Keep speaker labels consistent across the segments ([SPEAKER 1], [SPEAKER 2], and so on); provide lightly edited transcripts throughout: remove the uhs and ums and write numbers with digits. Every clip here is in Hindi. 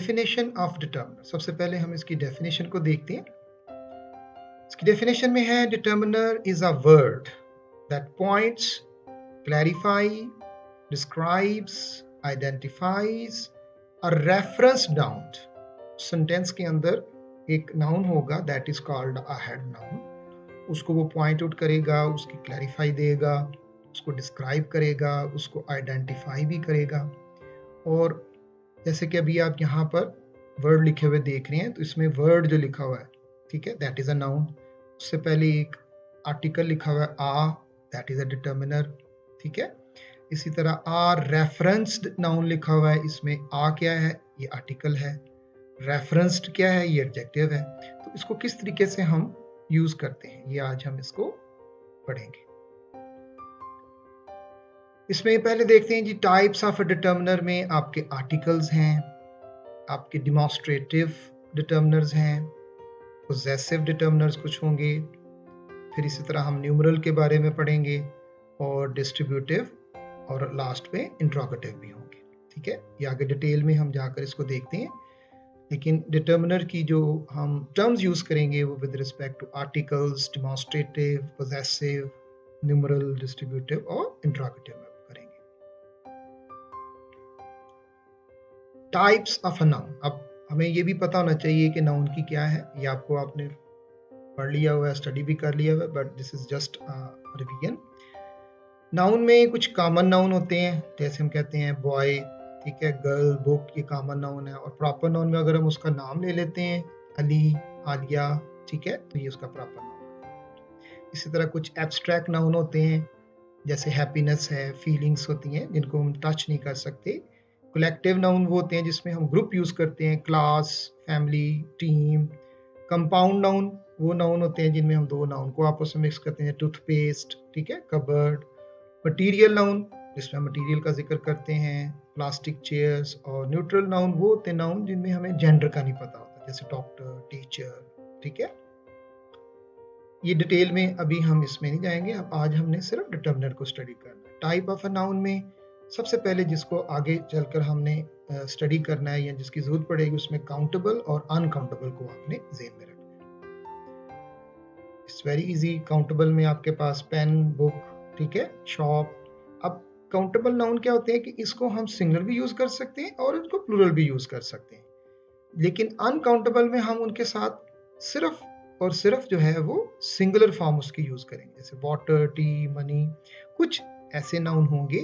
[SPEAKER 1] Definition of determiner. सबसे पहले हम इसकी डेफिनेशन को देखते हैं। इसकी डेफिनेशन में है determiner is a word that points, clarify, describes, identifies a reference noun. Sentence के अंदर एक नाउन होगा that is called a head noun, उसको वो पॉइंट आउट करेगा, उसकी क्लैरिफाई देगा, उसको डिस्क्राइब करेगा, उसको आइडेंटिफाई भी करेगा। और जैसे कि अभी आप यहाँ पर वर्ड लिखे हुए देख रहे हैं, तो इसमें वर्ड जो लिखा हुआ है, ठीक है, दैट इज अ नाउन। उससे पहले एक आर्टिकल लिखा हुआ है आ, दैट इज अ डिटर्मिनर, ठीक है। इसी तरह आ रेफरेंस्ड नाउन लिखा हुआ है, इसमें आ क्या है, ये आर्टिकल है, रेफरेंस्ड क्या है, ये एडजेक्टिव है। तो इसको किस तरीके से हम यूज करते हैं, ये आज हम इसको पढ़ेंगे। इसमें पहले देखते हैं जी, टाइप्स ऑफ डिटर्मिनर में आपके आर्टिकल्स हैं, आपके डिमॉन्स्ट्रेटिव डिटर्मिनर्स हैं, पोजेसिव डिटर्मिनर्स कुछ होंगे, फिर इसी तरह हम न्यूमरल के बारे में पढ़ेंगे और डिस्ट्रीब्यूटिव, और लास्ट में इंट्रोगेटिव भी होंगे, ठीक है। ये आगे डिटेल में हम जाकर इसको देखते हैं। लेकिन डिटर्मिनर की जो हम टर्म्स यूज करेंगे वो with respect to articles, demonstrative, possessive, numeral, distributive और इंट्रोगेटिव में करेंगे। Types of a noun. अब हमें ये भी पता होना चाहिए कि नाउन की क्या है, ये आपको आपने पढ़ लिया हुआ है, स्टडी भी कर लिया हुआ है, but this is just revision. Noun में कुछ कॉमन नाउन होते हैं, जैसे हम कहते हैं बॉय, ठीक है, गर्ल, बुक, ये कॉमन नाउन है। और प्रॉपर नाउन में अगर हम उसका नाम ले लेते हैं, अली, आलिया, ठीक है, तो ये उसका प्रॉपर नाउन है। इसी तरह कुछ एब्स्ट्रैक्ट नाउन होते हैं, जैसे हैप्पीनेस है, फीलिंग्स होती हैं जिनको हम टच नहीं कर सकते। कलेक्टिव नाउन वो होते हैं जिसमें हम ग्रुप यूज करते हैं, class, family, team. Compound noun वो नाउन होते हैं जिनमें हम दो नाउन को आपस में मिक्स करते हैं, टूथपेस्ट, ठीक है, कबर्ड। मटीरियल नाउन जिसमें हम मटीरियल का जिक्र करते हैं, प्लास्टिक चेयर्स। और न्यूट्रल नाउन वो होते हैं नाउन जिनमें हमें जेंडर का नहीं पता होता, जैसे डॉक्टर, टीचर, ठीक है। ये डिटेल में अभी हम इसमें नहीं जाएंगे, अब आज हमने सिर्फ डिटर्मिनर को स्टडी करना है। टाइप ऑफ अ नाउन में सबसे पहले जिसको आगे चलकर हमने स्टडी करना है या जिसकी जरूरत पड़ेगी, उसमें काउंटेबल और अनकाउंटेबल को आपने ज़हन में रखना है। It's very easy. काउंटेबल में आपके पास पेन, बुक, ठीक है, शॉप। अब काउंटेबल नाउन क्या होते हैं कि इसको हम सिंगल भी यूज कर सकते हैं और इसको प्लूरल भी यूज कर सकते हैं। लेकिन अनकाउंटेबल में हम उनके साथ सिर्फ और सिर्फ जो है वो सिंगुलर फॉर्म उसकी यूज करेंगे, जैसे वाटर, टी, मनी। कुछ ऐसे नाउन होंगे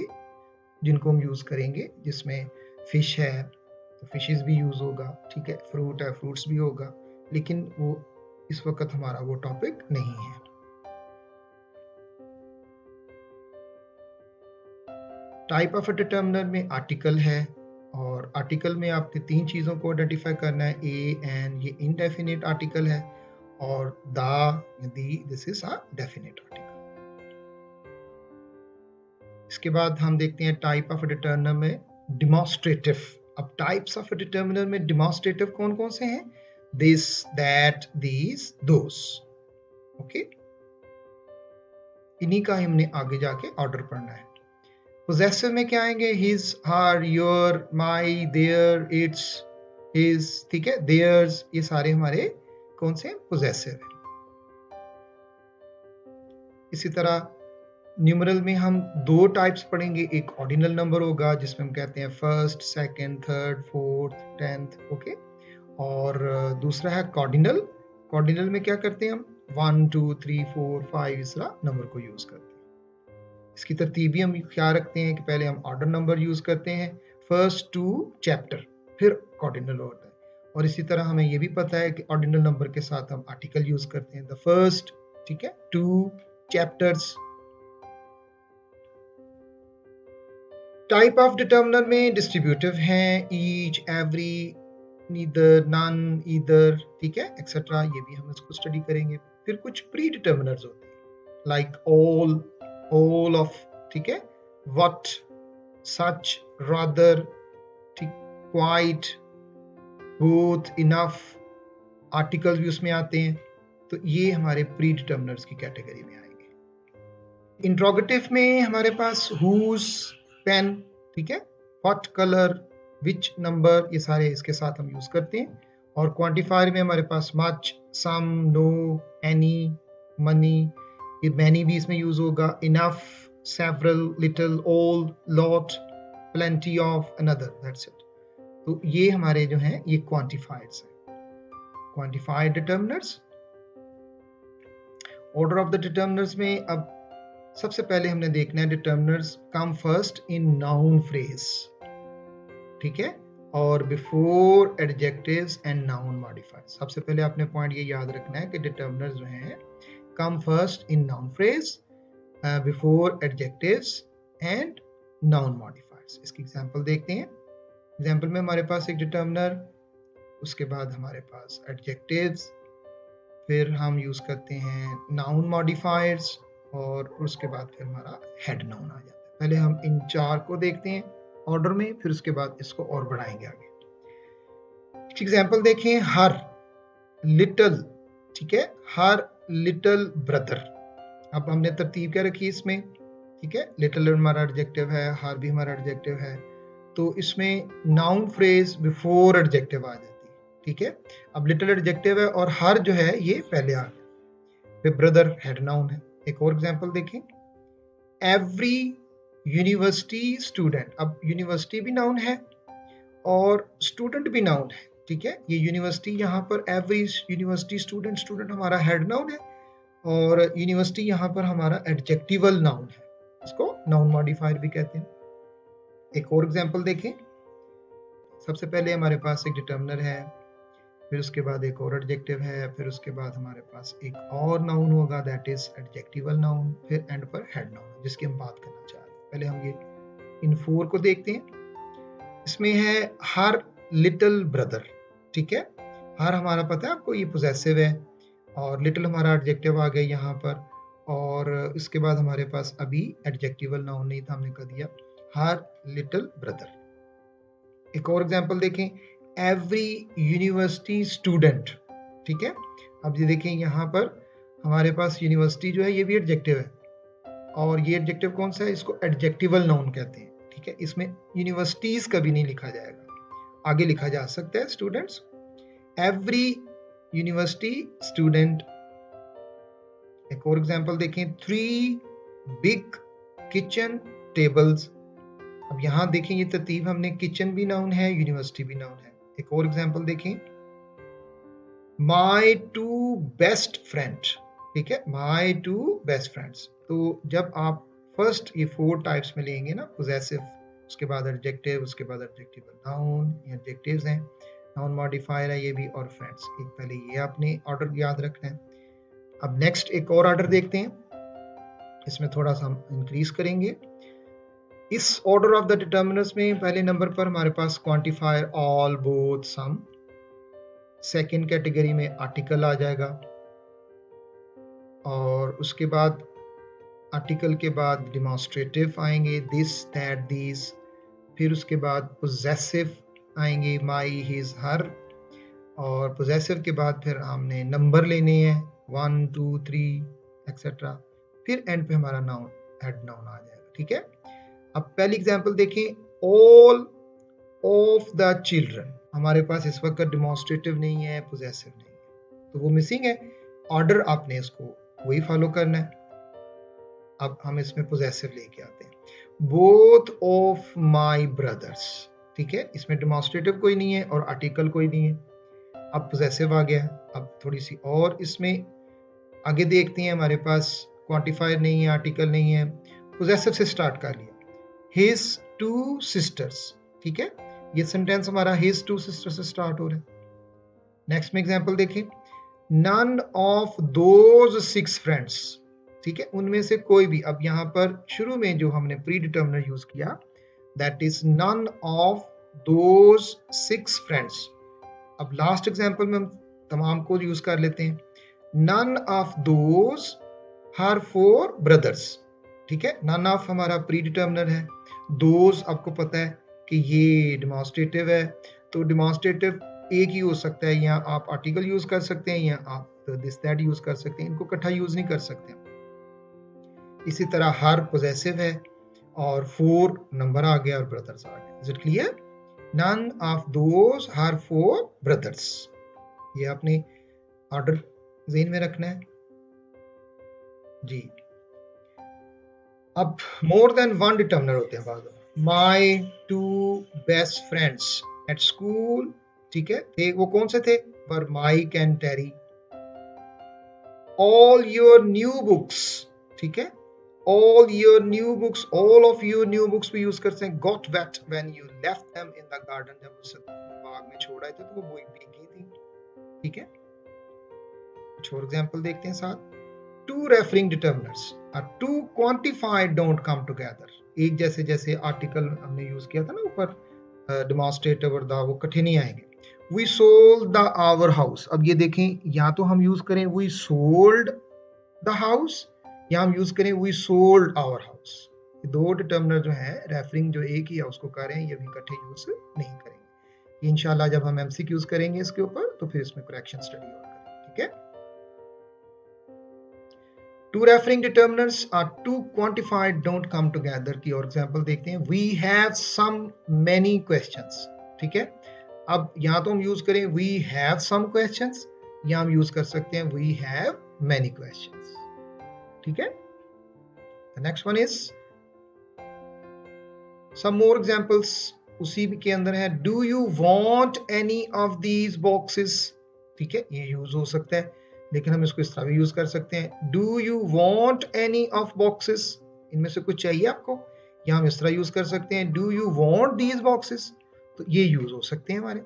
[SPEAKER 1] जिनको हम यूज करेंगे, जिसमें फिश है तो फिशेस भी यूज होगा, ठीक है, फ्रूट है, फ्रूट्स भी होगा, लेकिन वो इस वक्त हमारा वो टॉपिक नहीं है। टाइप ऑफ डिटर्मिनर में आर्टिकल है, और आर्टिकल में आपके तीन चीजों को आइडेंटिफाई करना है। ए, एन, ये इनडेफिनिट आर्टिकल है, और the, the, this is a definite article. इसके बाद हम देखते हैं टाइप ऑफ डिटर्मिनर में डिमॉन्स्ट्रेटिव। अब टाइप्स ऑफ डिटर्मिनर में डिमॉन्स्ट्रेटिव कौन कौन से हैं? This, that, these, those, okay. इन्हीं का हमने आगे जाके ऑर्डर पढ़ना है। पोजेसिव में क्या आएंगे? His, her, your, my, their, its, his, ठीक है, देयर्स, ये सारे हमारे कौन से पोजेसिव है। इसी तरह न्यूमरल में हम दो टाइप्स पढ़ेंगे, एक ऑर्डिनल नंबर होगा जिसमें हम कहते हैं first, second, third, fourth, 10th, okay. और दूसरा है कॉर्डिनल। कॉर्डिनल में क्या करते हैं हम? 1, 2, 3, 4, 5 इस तरह नंबर को यूज करते हैं। इसकी तरतीब भी हम ख्याल रखते हैं कि पहले हम ऑर्डर नंबर यूज करते हैं, फर्स्ट 2 चैप्टर, फिर कॉर्डिनल होता है। और इसी तरह हमें ये भी पता है कि ऑर्डिनल नंबर के साथ हम आर्टिकल यूज करते हैं, द फर्स्ट, ठीक है, 2 चैप्टर्स। टाइप ऑफ डिटर्मिनर में डिस्ट्रीब्यूटिव हैं, each, every, neither, none, either, ठीक है, एक्सेट्रा, ये भी हम इसको स्टडी करेंगे। फिर कुछ प्री डिटर्मिनर्स होते हैं, लाइक ऑल ऑफ, ठीक है, व्हाट, सच, रादर, ठीक, क्वाइट, बोथ, इनफ, आर्टिकल्स भी उसमें आते हैं। तो ये हमारे प्री डिटर्मिनर्स की कैटेगरी में आएंगे। इंट्रोगेटिव में हमारे पास हुज, पेन, ठीक है, व्हाट कलर, विच नंबर, ये सारे इसके साथ हम यूज करते हैं। और क्वांटिफायर में हमारे पास मच, सम, नो, एनी, मनी, ये मैनी भी इसमें यूज होगा, enough, several, little, all, lot, plenty of, another, that's it. तो ये हमारे जो हैं ये क्वांटिफायर्स हैं, quantified determiners. Order of the determiners में अब सबसे पहले हमने देखना है determiners come first in noun phrase, ठीक है, और before adjectives and noun modifiers. सबसे पहले आपने पॉइंट ये याद रखना है कि डिटर्मिनर्स जो हैं come first in noun phrase, before adjectives and noun modifiers. इसकी एग्जांपल देखते हैं। एग्जांपल में हमारे पास एक डिटर्मिनर, उसके बाद हमारे पास एडजेक्टिव्स, फिर हम यूज करते हैं नाउन मॉडिफायर्स, और उसके बाद फिर हमारा हेड नाउन आ जाता है। पहले हम इन चार को देखते हैं ऑर्डर में, फिर उसके बाद इसको और बढ़ाएंगे आगे। एग्जांपल देखें, हर, लिटिल, ठीक है, हर लिटिल ब्रदर। अब हमने तरतीब क्या रखी इसमें, ठीक है, लिटिल हमारा एडजेक्टिव है, हर भी हमारा एडजेक्टिव है, तो इसमें नाउन फ्रेज बिफोर एडजेक्टिव आ जाती है, ठीक है। अब लिटिल एडजेक्टिव है और हर जो है ये पहले आ गया, फिर ब्रदर हेड नाउन है। एक और एग्जांपल देखें, एवरी यूनिवर्सिटी स्टूडेंट। अब यूनिवर्सिटी भी नाउन है और स्टूडेंट भी नाउन है, ठीक है। ये यूनिवर्सिटी यहाँ पर एवरी यूनिवर्सिटी स्टूडेंट, स्टूडेंट हमारा हेड नाउन है, और यूनिवर्सिटी यहाँ पर हमारा एडजेक्टिवल नाउन है, इसको नाउन मॉडिफायर भी कहते हैं। एक और एग्जांपल देखें, सबसे पहले हमारे पास एक डिटर्मिनर है, फिर उसके बाद एक और एडजेक्टिव है, फिर उसके बाद हमारे पास एक और नाउन होगा, दैट इज एडजेक्टिवल नाउन, फिर एंड पर हेड नाउन, जिसकी हम बात करना चाह रहे हैं। पहले हम ये इन फोर को देखते हैं। इसमें है हर लिटिल ब्रदर, ठीक है, हर हमारा पता है आपको ये पोजेसिव है, और लिटिल हमारा एडजेक्टिव आ गया यहाँ पर, और इसके बाद हमारे पास अभी एडजेक्टिवल नाउन नहीं था, हमने कह दिया हर लिटिल ब्रदर। एक और एग्जांपल देखें, एवरी यूनिवर्सिटी स्टूडेंट, ठीक है। अब ये देखें यहाँ पर हमारे पास यूनिवर्सिटी जो है ये भी एडजेक्टिव है, और ये एडजेक्टिव कौन सा है, इसको एडजेक्टिवल नाउन कहते हैं, ठीक है। इसमें यूनिवर्सिटीज कभी नहीं लिखा जाएगा, आगे लिखा जा सकता है स्टूडेंट्स, एवरी यूनिवर्सिटी स्टूडेंट। एक और एग्जांपल देखें, 3 बिग किचन टेबल्स। अब यहां देखें ये तरतीब, हमने किचन भी नाउन है, यूनिवर्सिटी भी नाउन है। एक और एग्जांपल देखें, माय 2 बेस्ट फ्रेंड, ठीक है, माय 2 बेस्ट फ्रेंड्स। तो जब आप फर्स्ट ये 4 टाइप्स में लेंगे ना, पोजेसिव, उसके बाद एडजेक्टिव, उसके बाद एडजेक्टिवल नाउन, ये एडजेक्टिव्स हैं, नाउन मॉडिफायर है ये भी, और फ्रेंड्स, एक पहले ये आपने ऑर्डर याद रखना है। अब नेक्स्ट एक और ऑर्डर देखते हैं, इसमें थोड़ा सा हम इंक्रीज करेंगे। इस ऑर्डर ऑफ द डिटर्मिनर्स में पहले नंबर पर हमारे पास क्वांटिफायर ऑल, बोथ, सम। सेकेंड कैटेगरी में आर्टिकल आ जाएगा, और उसके बाद आर्टिकल के बाद डिमॉन्स्ट्रेटिव आएंगे, दिस, दैट, दीज। फिर उसके बाद पोजेसिव आएंगे, माई, हिज, हर, और पोजेसिव के बाद फिर हमने नंबर लेने हैं, 1, 2, 3 एक्सेट्रा। फिर एंड पे हमारा नाउन, हेड नाउन आ जाएगा, ठीक है। अब पहली एग्जांपल देखें, ऑल ऑफ द चिल्ड्रन। हमारे पास इस वक्त डिमॉन्स्ट्रेटिव नहीं है, पोजेसिव नहीं है, तो वो मिसिंग है। ऑर्डर आपने इसको वही फॉलो करना है। अब हम इसमें पोजेसिव लेके आते हैं, बोथ ऑफ माय ब्रदर्स, ठीक है, इसमें डिमॉन्स्ट्रेटिव कोई नहीं है और आर्टिकल कोई नहीं है। अब पोजेसिव आ गया। अब थोड़ी सी और इसमें आगे देखते हैं, हमारे पास क्वांटिफायर नहीं है, आर्टिकल नहीं है, पोजेसिव से स्टार्ट कर लिया, हिज 2 सिस्टर्स, ठीक है, ये सेंटेंस हमारा हिज 2 सिस्टर्स से स्टार्ट हो रहा है। नेक्स्ट में एग्जांपल देखें, नन ऑफ दोज 6 फ्रेंड्स, ठीक है, उनमें से कोई भी। अब यहाँ पर शुरू में जो हमने प्री डिटर्मिनर यूज किया, that is none of those 6 friends. अब लास्ट एग्जांपल में हम तमाम को यूज कर लेते हैं, none of those her 4 brothers, ठीक है। नन ऑफ हमारा प्री डिटर्मिनर है, दोज आपको पता है कि ये डिमॉन्स्ट्रेटिव है, तो डिमॉन्स्ट्रेटिव एक ही हो सकता है, या आप आर्टिकल यूज कर सकते हैं, या आप दिस दैट यूज कर सकते हैं, इनको इकट्ठा यूज नहीं कर सकते। इसी तरह हर पोजेसिव है, और 4 नंबर आ गया और ब्रदर्स आ गए। Is it clear? None of those are four brothers. ये आपने ऑर्डर ज़हन में रखना है जी। अब मोर देन वन डिटर्मिनर होते हैं बाद। My two best friends at school, ठीक है, थे वो कौन से थे? Were Mike and Terry. All your new books, ठीक है, all your new books, all of your new books भी यूज करते हैं। got wet when you left them in the garden, जब उसे बाग में छोड़ आए थे तो वो भीगी थी, ठीक है। कुछ और एग्जांपल देखते हैं साथ। two referring determinants are two quantified don't come together, एक जैसे जैसे आर्टिकल हमने यूज किया था ना ऊपर डेमोन्स्ट्रेटिव और द, वो कठिन नहीं आएंगे। we sold the our house, अब ये देखें या तो हम यूज करें we sold the house या हम यूज करें we sold our house। दो डिटर्मिनर जो है रेफरिंग जो एक ही है उसको कर रहे हैं, ये भी इकट्ठे यूज नहीं करेंगे। इंशाल्लाह जब हम एमसीक्यूज करेंगे इसके ऊपर तो फिर इसमें करेक्शन स्टडी और करेंगे, ठीक है। Two referring determiners are two quantified don't come together की और एग्जांपल देखते हैं। We have some many questions, ठीक है। अब यहाँ तो हम यूज करें वी हैव सम क्वेश्चंस या हम यूज कर सकते हैं वी हैव मेनी क्वेश्चंस, ठीक है। The next one is some more examples, उसी के अंदर है do you want any of these boxes, ठीक है, ये यूज हो सकता है लेकिन हम इसको इस तरह भी यूज कर सकते हैं do you want any of boxes, इनमें से कुछ चाहिए आपको, या हम इस तरह यूज कर सकते हैं do you want these boxes, तो ये यूज हो सकते हैं हमारे।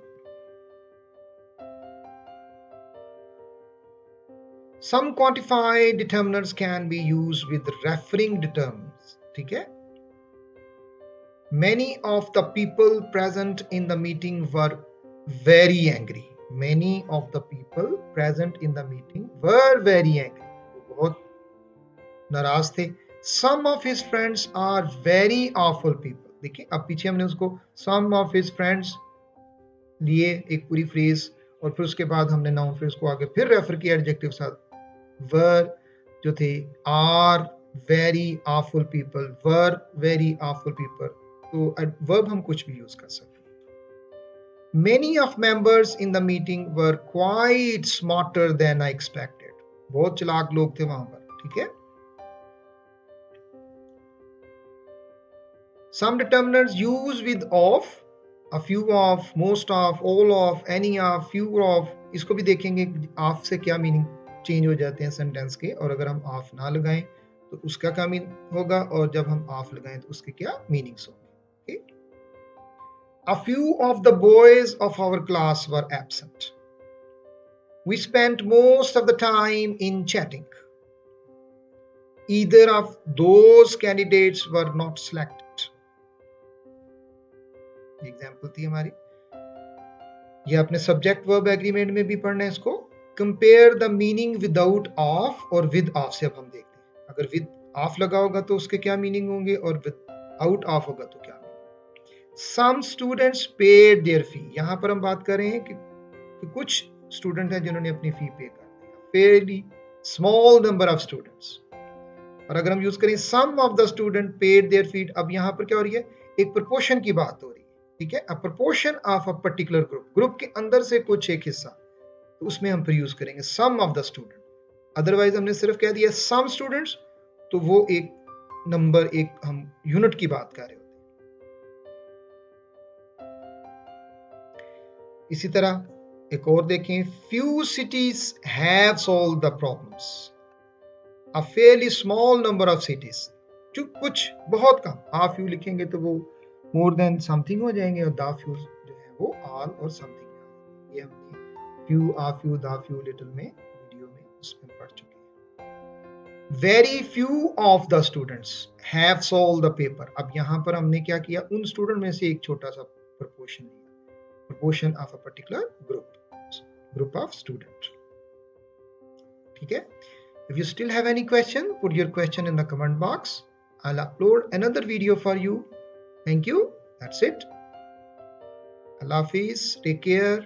[SPEAKER 1] Some quantified determinants can be used with referring determinants, ठीक है। Many of the people present in the meeting were very angry. Many of the people present in the meeting were very angry. बहुत नाराज थे। Some of his friends are very awful people. देखिए अब पीछे हमने उसको some of his friends लिए एक पूरी फ्रेज और फिर उसके बाद हमने नाउन फ्रेज को आगे फिर रेफर किया एडजेक्टिव साथ। were जो थे are very awful people, were very awful people, तो वर्ब हम कुछ भी यूज कर सकते हैं। Many of members in the meeting were quite smarter than I expected. बहुत चालाक लोग थे वहां पर, ठीक है। Some determinants use with of, a few of, most of, all of, any of, few of, इसको भी देखेंगे ऑफ से क्या मीनिंग चेंज हो जाते हैं सेंटेंस के, और अगर हम ऑफ ना लगाएं तो उसका क्या मीनिंग होगा, और जब हम ऑफ लगाएं तो उसके क्या मीनिंग्स होंगे। A few of the boys of our class were absent. We spent most of the time in chatting. Either of those candidates were not selected. Example थी हमारी। ये अपने सब्जेक्ट वर्ब एग्रीमेंट में भी पढ़ना है इसको। Compare the meaning without of और विद ऑफ से अब हम देखते हैं, अगर विद ऑफ लगा होगा तो उसके क्या मीनिंग होंगे और विदाउट ऑफ होगा तो क्या meaning. Some students paid their fee, यहाँ पर हम बात कर रहे हैं कि कुछ स्टूडेंट हैं जिन्होंने अपनी फी पे कर दिया। Fairly small number of students, और अगर हम यूज करें some of the student paid their fee, अब यहाँ पर क्या हो रही है, एक प्रोपोर्शन की बात हो रही है, ठीक है। A proportion of a particular group, group के अंदर से कुछ एक हिस्सा, तो उसमें हम फिर यूज करेंगे सम ऑफ द स्टूडेंट। अदरवाइज हमने सिर्फ कह दिया सम स्टूडेंट्स, तो वो एक नंबर, एक हम यूनिट की बात कर रहे होते हैं। इसी तरह एक और देखें, few cities have solved the problems, a fairly small number of cities, जो कुछ बहुत कम, आ फ्यू लिखेंगे तो वो मोर देन समथिंग हो जाएंगे, और द फ्यू जो है वो ऑल और समथिंग। ये हमने few, uh few, the few, little में वीडियो में उसमें पढ़ चुके हैं। Very few of the students have solved the paper, अब यहाँ पर हमने क्या किया, उन स्टूडेंट में से एक छोटा सा प्रोपोर्शन लिया, proportion of a particular group of student, ठीक है। If you still have any question, put your question in the comment box. I'll upload another video for you. Thank you. That's it. Allah Hafiz. Take care.